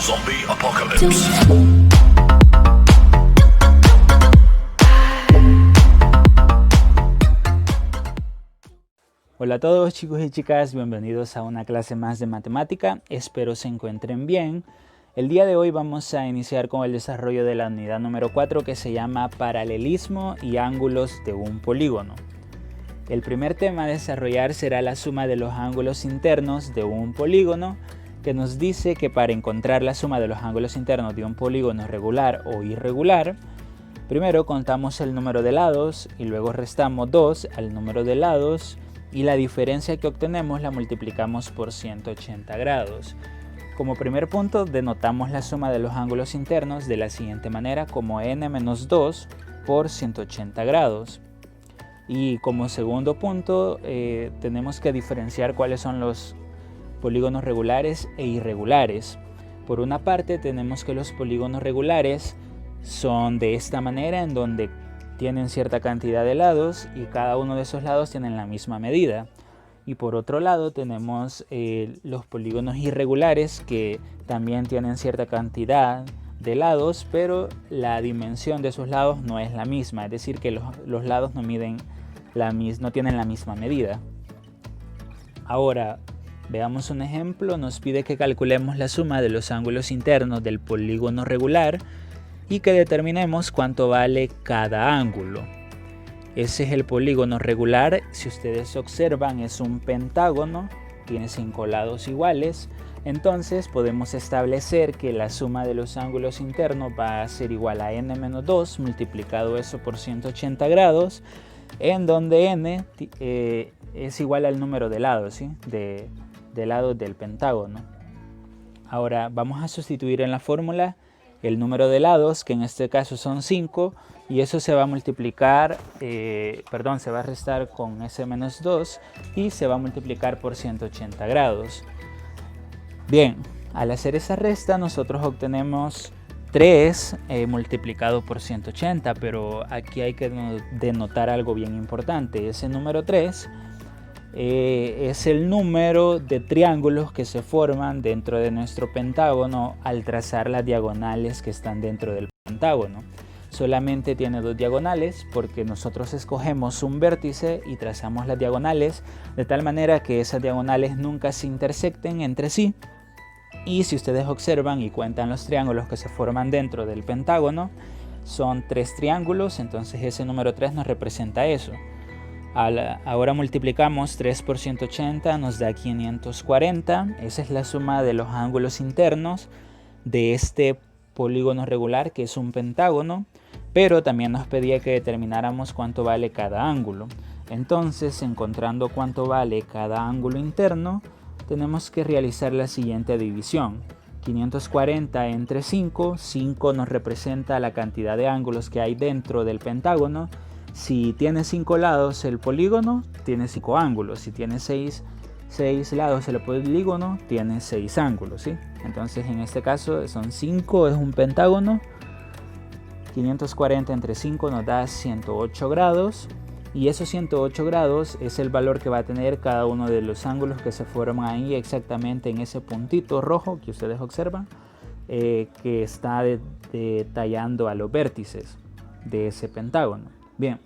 Zombie Apocalypse. Hola a todos chicos y chicas, bienvenidos a una clase más de matemática, espero se encuentren bien. El día de hoy vamos a iniciar con el desarrollo de la unidad número 4 que se llama paralelismo y ángulos de un polígono. El primer tema a desarrollar será la suma de los ángulos internos de un polígono, que nos dice que para encontrar la suma de los ángulos internos de un polígono regular o irregular, primero contamos el número de lados y luego restamos 2 al número de lados y la diferencia que obtenemos la multiplicamos por 180 grados. Como primer punto denotamos la suma de los ángulos internos de la siguiente manera como n menos 2 por 180 grados. Y como segundo punto tenemos que diferenciar cuáles son los polígonos regulares e irregulares. Por una parte tenemos que los polígonos regulares son de esta manera en donde tienen cierta cantidad de lados y cada uno de esos lados tienen la misma medida. Y por otro lado tenemos los polígonos irregulares que también tienen cierta cantidad de lados, pero la dimensión de esos lados no es la misma, es decir que los lados no tienen la misma medida. Ahora veamos un ejemplo, nos pide que calculemos la suma de los ángulos internos del polígono regular y que determinemos cuánto vale cada ángulo. Ese es el polígono regular, si ustedes observan es un pentágono, tiene 5 lados iguales, entonces podemos establecer que la suma de los ángulos internos va a ser igual a n menos 2 multiplicado eso por 180 grados, en donde n es igual al número de lados, ¿sí? de lados del pentágono. Ahora vamos a sustituir en la fórmula el número de lados, que en este caso son 5, y eso se va a multiplicar, se va a restar con ese menos 2 y se va a multiplicar por 180 grados. Bien, al hacer esa resta nosotros obtenemos 3 multiplicado por 180, pero aquí hay que denotar algo bien importante. Ese número 3 es el número de triángulos que se forman dentro de nuestro pentágono al trazar las diagonales que están dentro del pentágono. Solamente tiene 2 diagonales porque nosotros escogemos un vértice y trazamos las diagonales de tal manera que esas diagonales nunca se intersecten entre sí. Y si ustedes observan y cuentan los triángulos que se forman dentro del pentágono, son 3 triángulos, entonces ese número 3 nos representa eso. Ahora multiplicamos 3 por 180, nos da 540. Esa es la suma de los ángulos internos de este polígono regular que es un pentágono, pero también nos pedía que determináramos cuánto vale cada ángulo. Entonces, encontrando cuánto vale cada ángulo interno, tenemos que realizar la siguiente división. 540 entre 5, 5 nos representa la cantidad de ángulos que hay dentro del pentágono. Si tiene 5 lados el polígono, tiene 5 ángulos. Si tiene 6 lados el polígono, tiene 6 ángulos, ¿sí? Entonces en este caso son 5, es un pentágono. 540 entre 5 nos da 108 grados. Y esos 108 grados es el valor que va a tener cada uno de los ángulos que se forman ahí exactamente en ese puntito rojo que ustedes observan, que está detallando a los vértices de ese pentágono. Bien,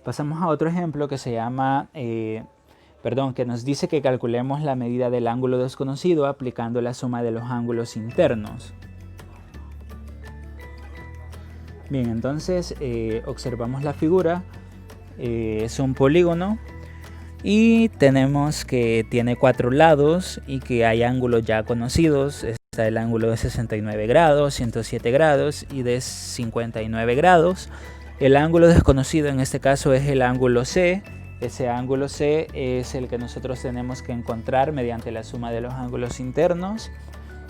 pasamos a otro ejemplo que se llama, que nos dice que calculemos la medida del ángulo desconocido aplicando la suma de los ángulos internos. Bien, entonces observamos la figura, es un polígono y tenemos que tiene 4 lados y que hay ángulos ya conocidos. Está el ángulo de 69 grados, 107 grados y de 59 grados. El ángulo desconocido en este caso es el ángulo C. Ese ángulo C es el que nosotros tenemos que encontrar mediante la suma de los ángulos internos.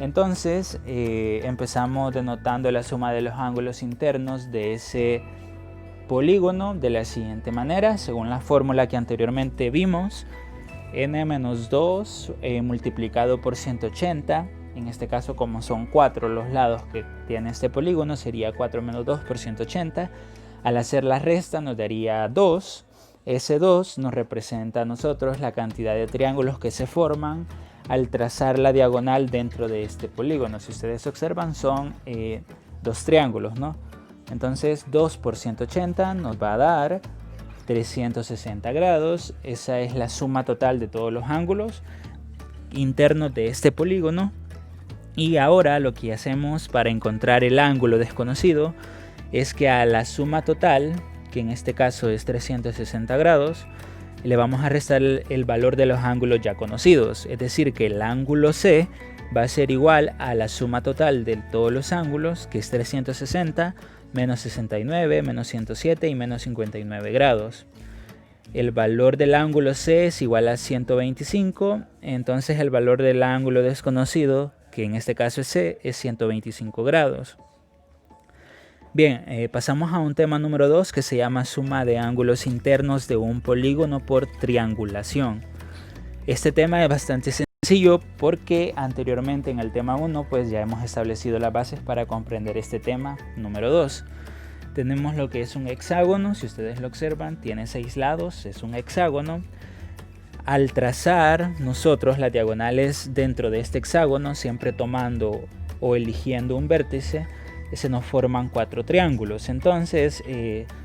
Entonces empezamos denotando la suma de los ángulos internos de ese polígono de la siguiente manera, según la fórmula que anteriormente vimos: n menos 2 multiplicado por 180. En este caso, como son 4 los lados que tiene este polígono, sería 4 menos 2 por 180. Al hacer la resta nos daría 2. Ese 2 nos representa a nosotros la cantidad de triángulos que se forman al trazar la diagonal dentro de este polígono. Si ustedes observan, son dos triángulos, ¿no? Entonces 2 por 180 nos va a dar 360 grados. Esa es la suma total de todos los ángulos internos de este polígono. Y ahora lo que hacemos para encontrar el ángulo desconocido es que a la suma total, que en este caso es 360 grados, le vamos a restar el valor de los ángulos ya conocidos. Es decir, que el ángulo C va a ser igual a la suma total de todos los ángulos, que es 360 menos 69, menos 107 y menos 59 grados. El valor del ángulo C es igual a 125, entonces el valor del ángulo desconocido, que en este caso es C, es 125 grados. Bien, pasamos a un tema número 2 que se llama suma de ángulos internos de un polígono por triangulación. Este tema es bastante sencillo porque anteriormente en el tema 1 pues ya hemos establecido las bases para comprender este tema número 2. Tenemos lo que es un hexágono, si ustedes lo observan, tiene 6 lados, es un hexágono. Al trazar nosotros las diagonales dentro de este hexágono, siempre tomando o eligiendo un vértice, se nos forman 4 triángulos. Entonces,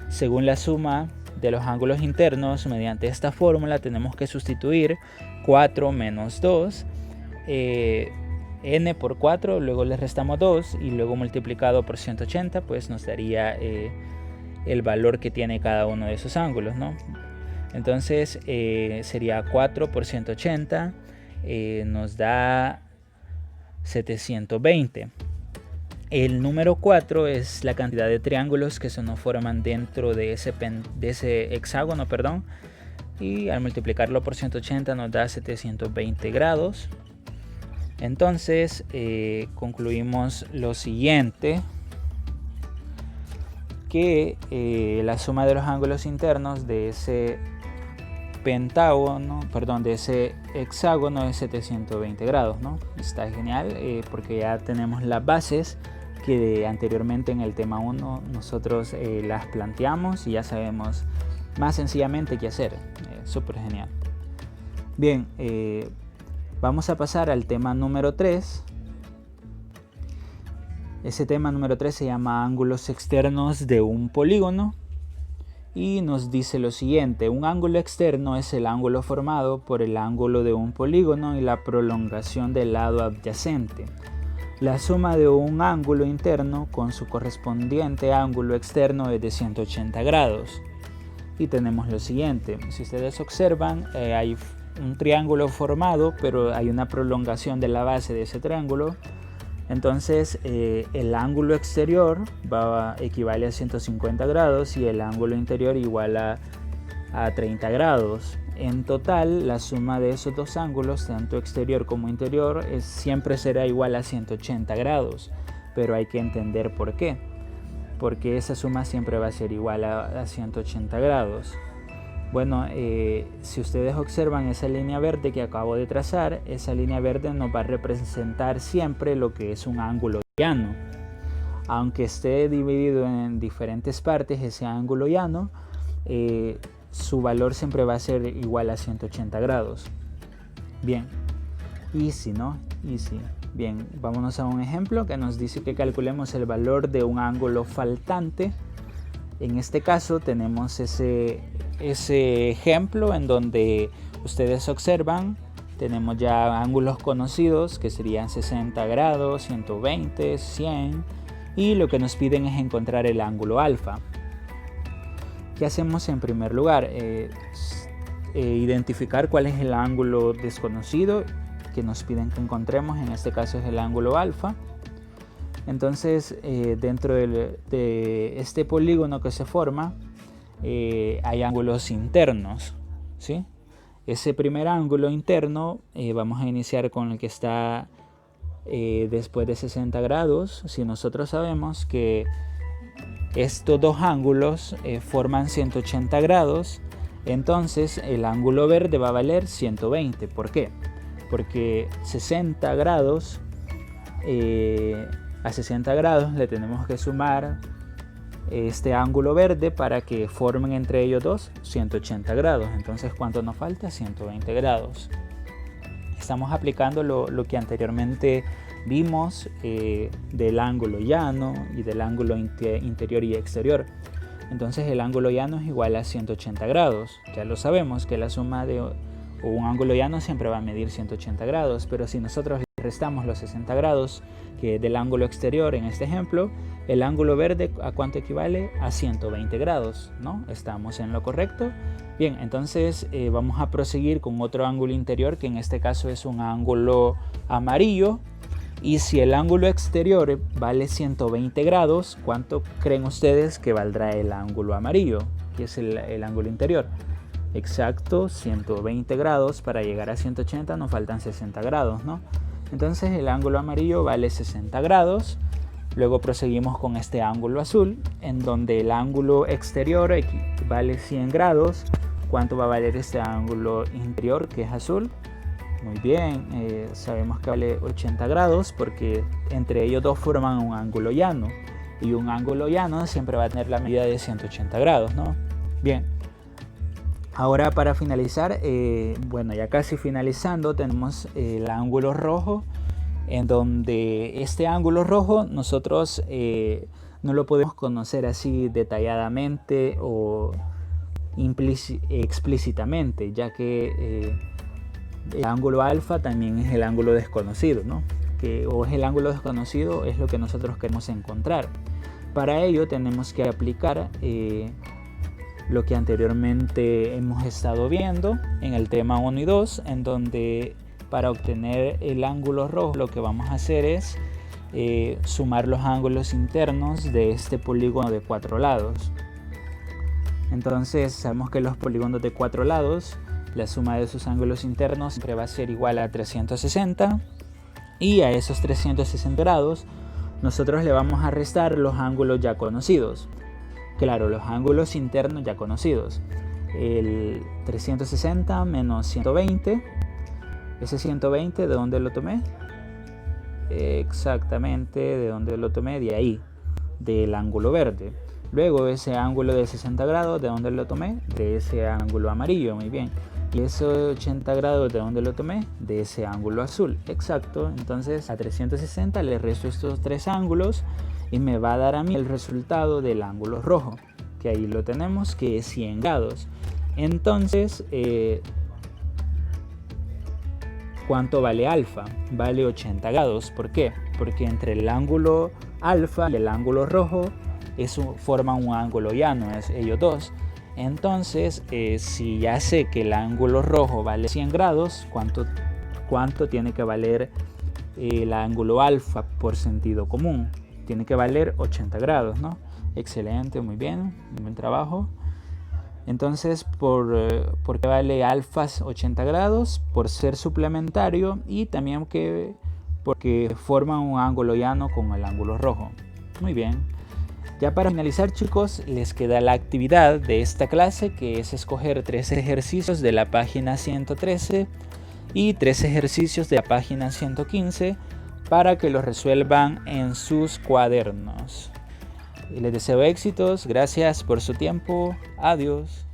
según la suma de los ángulos internos, mediante esta fórmula tenemos que sustituir 4 menos 2, n por 4, luego le restamos 2 y luego multiplicado por 180, pues nos daría el valor que tiene cada uno de esos ángulos, ¿no? Entonces sería 4 por 180, nos da 720. El número 4 es la cantidad de triángulos que se nos forman dentro de ese hexágono, perdón. Y al multiplicarlo por 180 nos da 720 grados. Entonces concluimos lo siguiente, que la suma de los ángulos internos de ese pentágono, perdón, de ese hexágono es 720 grados, ¿no? Está genial porque ya tenemos las bases que anteriormente en el tema 1 nosotros las planteamos y ya sabemos más sencillamente qué hacer. Súper genial. Bien, vamos a pasar al tema número 3. Ese tema número 3 se llama ángulos externos de un polígono y nos dice lo siguiente: un ángulo externo es el ángulo formado por el ángulo de un polígono y la prolongación del lado adyacente. La suma de un ángulo interno con su correspondiente ángulo externo es de 180 grados. Y tenemos lo siguiente: si ustedes observan, hay un triángulo formado, pero hay una prolongación de la base de ese triángulo. Entonces el ángulo exterior equivale a 150 grados y el ángulo interior igual a 30 grados. En total, la suma de esos dos ángulos, tanto exterior como interior, siempre será igual a 180 grados. Pero hay que entender por qué. Porque esa suma siempre va a ser igual a 180 grados. Bueno, si ustedes observan esa línea verde que acabo de trazar, esa línea verde nos va a representar siempre lo que es un ángulo llano. Aunque esté dividido en diferentes partes, ese ángulo llano, su valor siempre va a ser igual a 180 grados. Bien, easy, ¿no? Easy. Bien, vámonos a un ejemplo que nos dice que calculemos el valor de un ángulo faltante. En este caso tenemos ese ejemplo en donde ustedes observan, tenemos ya ángulos conocidos que serían 60 grados, 120, 100 y lo que nos piden es encontrar el ángulo alfa. ¿Qué hacemos en primer lugar? Identificar cuál es el ángulo desconocido que nos piden que encontremos, en este caso es el ángulo alfa. Entonces dentro de este polígono que se forma hay ángulos internos, ¿sí? Ese primer ángulo interno vamos a iniciar con el que está después de 60 grados. Si nosotros sabemos que estos dos ángulos forman 180 grados, entonces el ángulo verde va a valer 120. ¿Por qué? Porque 60 grados, a 60 grados le tenemos que sumar este ángulo verde para que formen entre ellos dos 180 grados. Entonces, ¿cuánto nos falta? 120 grados. estamos aplicando lo que anteriormente vimos del ángulo llano y del ángulo interior y exterior. Entonces el ángulo llano es igual a 180 grados. Ya lo sabemos que la suma de un ángulo llano siempre va a medir 180 grados, pero si nosotros le restamos los 60 grados que del ángulo exterior en este ejemplo, el ángulo verde ¿a cuánto equivale? A 120 grados, ¿no? ¿Estamos en lo correcto? Bien, entonces vamos a proseguir con otro ángulo interior, que en este caso es un ángulo amarillo. Y si el ángulo exterior vale 120 grados, ¿cuánto creen ustedes que valdrá el ángulo amarillo, que es el ángulo interior? Exacto, 120 grados. Para llegar a 180 nos faltan 60 grados, ¿no? Entonces el ángulo amarillo vale 60 grados. Luego proseguimos con este ángulo azul, en donde el ángulo exterior vale 100 grados. ¿Cuánto va a valer este ángulo interior, que es azul? Muy bien, sabemos que vale 80 grados porque entre ellos dos forman un ángulo llano. Y un ángulo llano siempre va a tener la medida de 180 grados, ¿no? Bien. Ahora para finalizar, bueno, ya casi finalizando, tenemos el ángulo rojo, en donde este ángulo rojo nosotros no lo podemos conocer así detalladamente o explícitamente, ya que el ángulo alfa también es el ángulo desconocido, ¿no? O es el ángulo desconocido, es lo que nosotros queremos encontrar. Para ello tenemos que aplicar lo que anteriormente hemos estado viendo en el tema 1 y 2, en donde para obtener el ángulo rojo lo que vamos a hacer es sumar los ángulos internos de este polígono de 4 lados. Entonces sabemos que los polígonos de 4 lados, la suma de sus ángulos internos siempre va a ser igual a 360, y a esos 360 grados nosotros le vamos a restar los ángulos ya conocidos. Claro, los ángulos internos ya conocidos. El 360 menos 120. Ese 120, ¿de dónde lo tomé? Exactamente, ¿de dónde lo tomé? De ahí, del ángulo verde. Luego ese ángulo de 60 grados, ¿de dónde lo tomé? De ese ángulo amarillo, muy bien. Y ese 80 grados, ¿de dónde lo tomé? De ese ángulo azul. Exacto, entonces a 360 le resto estos tres ángulos y me va a dar a mí el resultado del ángulo rojo, que ahí lo tenemos, que es 100 grados. Entonces, ¿cuánto vale alfa? Vale 80 grados. ¿Por qué? Porque entre el ángulo alfa y el ángulo rojo forman un ángulo llano, ellos dos. Entonces, si ya sé que el ángulo rojo vale 100 grados, ¿cuánto tiene que valer el ángulo alfa por sentido común? Tiene que valer 80 grados, ¿no? Excelente, muy bien, buen trabajo. Entonces, ¿por qué vale alfa 80 grados? Por ser suplementario y también porque forman un ángulo llano con el ángulo rojo. Muy bien. Ya para finalizar, chicos, les queda la actividad de esta clase, que es escoger 3 ejercicios de la página 113 y 3 ejercicios de la página 115 para que los resuelvan en sus cuadernos. Les deseo éxitos, gracias por su tiempo, adiós.